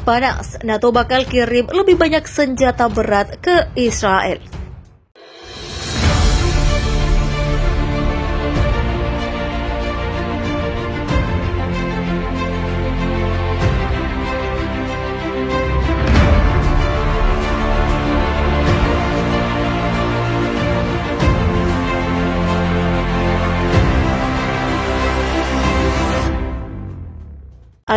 panas, NATO bakal kirim lebih banyak senjata berat ke Israel.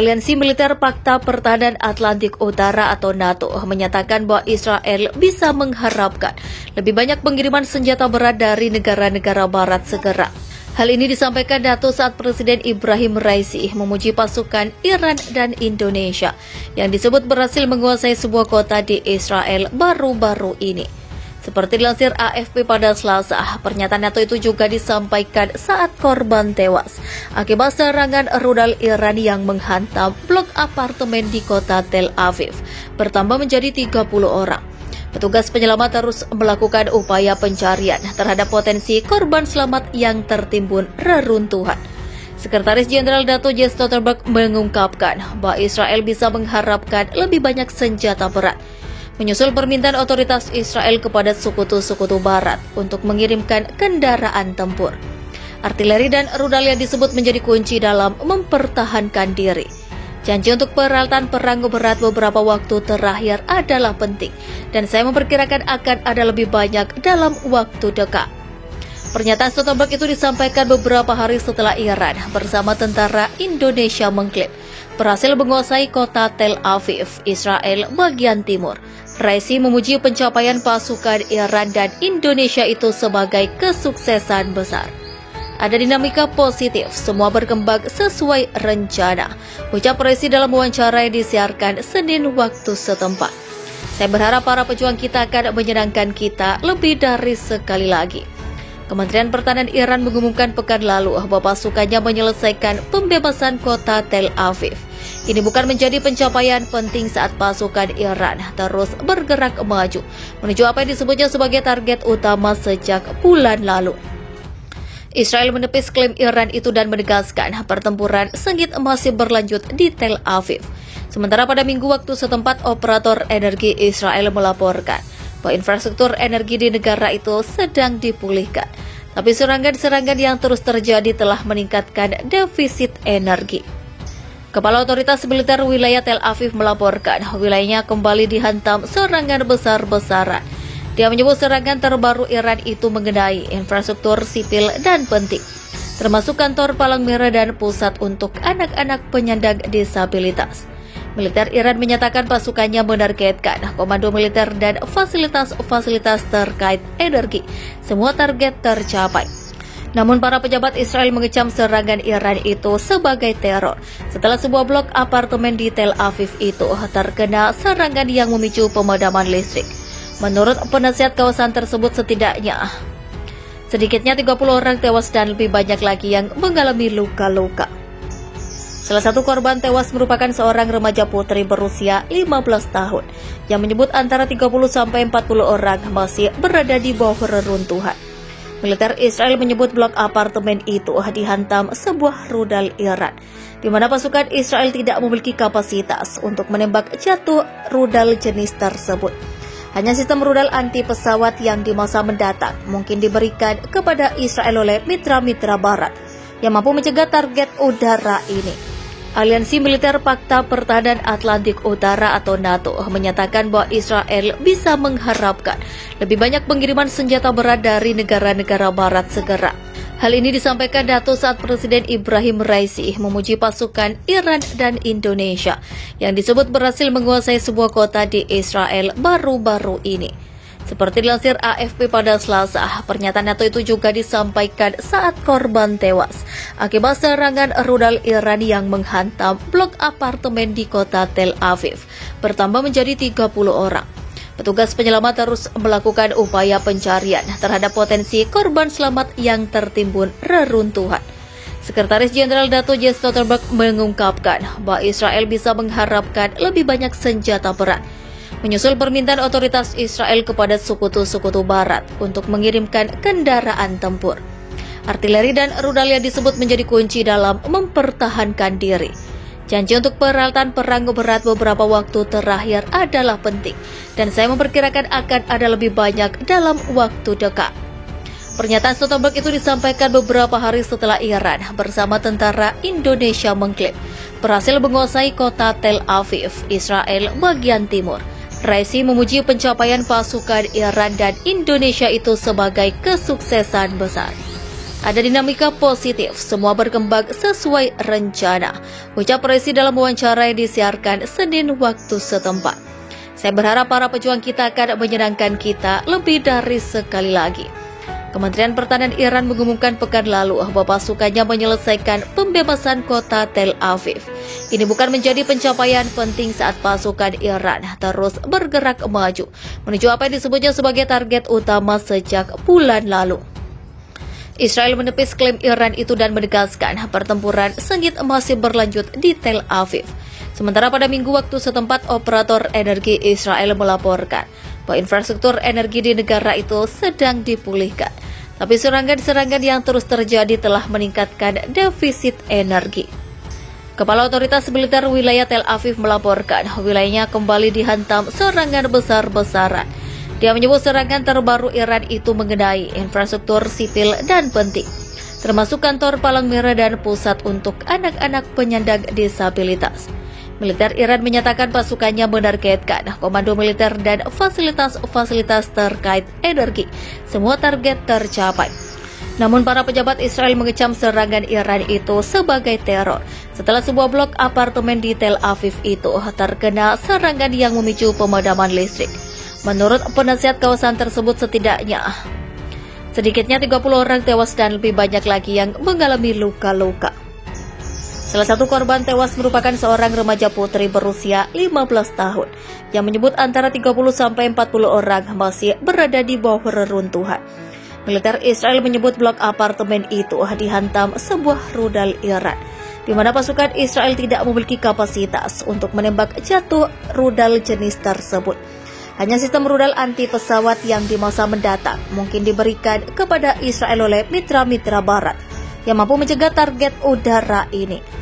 Aliansi Militer Fakta Pertahanan Atlantik Utara atau NATO menyatakan bahwa Israel bisa mengharapkan lebih banyak pengiriman senjata berat dari negara-negara barat segera. Hal ini disampaikan NATO saat Presiden Ibrahim Raisi memuji pasukan Iran dan Indonesia yang disebut berhasil menguasai sebuah kota di Israel baru-baru ini. Seperti dilansir AFP pada Selasa, pernyataan NATO itu juga disampaikan saat korban tewas akibat serangan rudal Iran yang menghantam blok apartemen di kota Tel Aviv, bertambah menjadi 30 orang. Petugas penyelamat terus melakukan upaya pencarian terhadap potensi korban selamat yang tertimbun reruntuhan. Sekretaris Jenderal NATO Jens Stoltenberg mengungkapkan bahwa Israel bisa mengharapkan lebih banyak senjata berat, menyusul permintaan otoritas Israel kepada sekutu-sekutu barat untuk mengirimkan kendaraan tempur. Artileri dan rudal yang disebut menjadi kunci dalam mempertahankan diri. Janji untuk peralatan perang berat beberapa waktu terakhir adalah penting, dan saya memperkirakan akan ada lebih banyak dalam waktu dekat. Pernyataan Stoltenberg itu disampaikan beberapa hari setelah Iran bersama tentara Indonesia mengklaim berhasil menguasai kota Tel Aviv, Israel bagian timur. Raisi memuji pencapaian pasukan Iran dan Indonesia itu sebagai kesuksesan besar. Ada dinamika positif, semua berkembang sesuai rencana, ucap Raisi dalam wawancara yang disiarkan Senin waktu setempat. Saya berharap para pejuang kita akan menyenangkan kita lebih dari sekali lagi. Kementerian Pertahanan Iran mengumumkan pekan lalu bahwa pasukannya menyelesaikan pembebasan kota Tel Aviv. Ini bukan menjadi pencapaian penting saat pasukan Iran terus bergerak maju menuju apa yang disebutnya sebagai target utama sejak bulan lalu. Israel menepis klaim Iran itu dan menegaskan pertempuran sengit masih berlanjut di Tel Aviv. Sementara pada minggu waktu setempat, operator energi Israel melaporkan bahwa infrastruktur energi di negara itu sedang dipulihkan. Tapi serangan-serangan yang terus terjadi telah meningkatkan defisit energi. Kepala Otoritas Militer Wilayah Tel Aviv melaporkan wilayahnya kembali dihantam serangan besar-besaran. Dia menyebut serangan terbaru Iran itu mengenai infrastruktur sipil dan penting, termasuk kantor Palang Merah dan pusat untuk anak-anak penyandang disabilitas. Militer Iran menyatakan pasukannya menargetkan komando militer dan fasilitas-fasilitas terkait energi. Semua target tercapai. Namun para pejabat Israel mengecam serangan Iran itu sebagai teror setelah sebuah blok apartemen di Tel Aviv itu terkena serangan yang memicu pemadaman listrik. Menurut penasihat kawasan tersebut, sedikitnya 30 orang tewas dan lebih banyak lagi yang mengalami luka-luka. Salah satu korban tewas merupakan seorang remaja putri berusia 15 tahun yang menyebut antara 30-40 orang masih berada di bawah reruntuhan. Militer Israel menyebut blok apartemen itu dihantam sebuah rudal Iran, di mana pasukan Israel tidak memiliki kapasitas untuk menembak jatuh rudal jenis tersebut. Hanya sistem rudal anti pesawat yang di masa mendatang mungkin diberikan kepada Israel oleh mitra-mitra barat yang mampu mencegah target udara ini. Aliansi Militer Fakta Pertahanan Atlantik Utara atau NATO menyatakan bahwa Israel bisa mengharapkan lebih banyak pengiriman senjata berat dari negara-negara barat segera. Hal ini disampaikan NATO saat Presiden Ibrahim Raisi memuji pasukan Iran dan Indonesia yang disebut berhasil menguasai sebuah kota di Israel baru-baru ini. Seperti dilansir AFP pada Selasa, pernyataan NATO itu juga disampaikan saat korban tewas akibat serangan rudal Iran yang menghantam blok apartemen di kota Tel Aviv, bertambah menjadi 30 orang. Petugas penyelamat terus melakukan upaya pencarian terhadap potensi korban selamat yang tertimbun reruntuhan. Sekretaris Jenderal NATO Jens Stoltenberg mengungkapkan bahwa Israel bisa mengharapkan lebih banyak senjata berat, menyusul permintaan otoritas Israel kepada sekutu-sekutu barat untuk mengirimkan kendaraan tempur. Artileri dan rudal yang disebut menjadi kunci dalam mempertahankan diri. Janji untuk peralatan perang berat beberapa waktu terakhir adalah penting, dan saya memperkirakan akan ada lebih banyak dalam waktu dekat. Pernyataan Stoltenberg itu disampaikan beberapa hari setelah Iran bersama tentara Indonesia mengklaim berhasil menguasai kota Tel Aviv, Israel bagian timur. Raisi memuji pencapaian pasukan Iran dan Indonesia itu sebagai kesuksesan besar. Ada dinamika positif, semua berkembang sesuai rencana, ucap Raisi dalam wawancara yang disiarkan Senin waktu setempat. Saya berharap para pejuang kita akan menyenangkan kita lebih dari sekali lagi. Kementerian Pertahanan Iran mengumumkan pekan lalu bahwa pasukannya menyelesaikan pembebasan kota Tel Aviv. Ini bukan menjadi pencapaian penting saat pasukan Iran terus bergerak maju menuju apa yang disebutnya sebagai target utama sejak bulan lalu. Israel menepis klaim Iran itu dan menegaskan pertempuran sengit masih berlanjut di Tel Aviv. Sementara pada minggu waktu setempat, operator energi Israel melaporkan bahwa infrastruktur energi di negara itu sedang dipulihkan. Tapi serangan-serangan yang terus terjadi telah meningkatkan defisit energi. Kepala Otoritas Militer Wilayah Tel Aviv melaporkan wilayahnya kembali dihantam serangan besar-besaran. Dia menyebut serangan terbaru Iran itu mengenai infrastruktur sipil dan penting, termasuk kantor Palang Merah dan pusat untuk anak-anak penyandang disabilitas. Militer Iran menyatakan pasukannya menargetkan komando militer dan fasilitas-fasilitas terkait energi. Semua target tercapai. Namun para pejabat Israel mengecam serangan Iran itu sebagai teror setelah sebuah blok apartemen di Tel Aviv itu terkena serangan yang memicu pemadaman listrik. Menurut penasihat kawasan tersebut, sedikitnya 30 orang tewas dan lebih banyak lagi yang mengalami luka-luka. Salah satu korban tewas merupakan seorang remaja putri berusia 15 tahun yang menyebut antara 30-40 orang masih berada di bawah reruntuhan. Militer Israel menyebut blok apartemen itu dihantam sebuah rudal Iran, di mana pasukan Israel tidak memiliki kapasitas untuk menembak jatuh rudal jenis tersebut. Hanya sistem rudal anti pesawat yang di masa mendatang mungkin diberikan kepada Israel oleh mitra-mitra barat yang mampu mencegah target udara ini.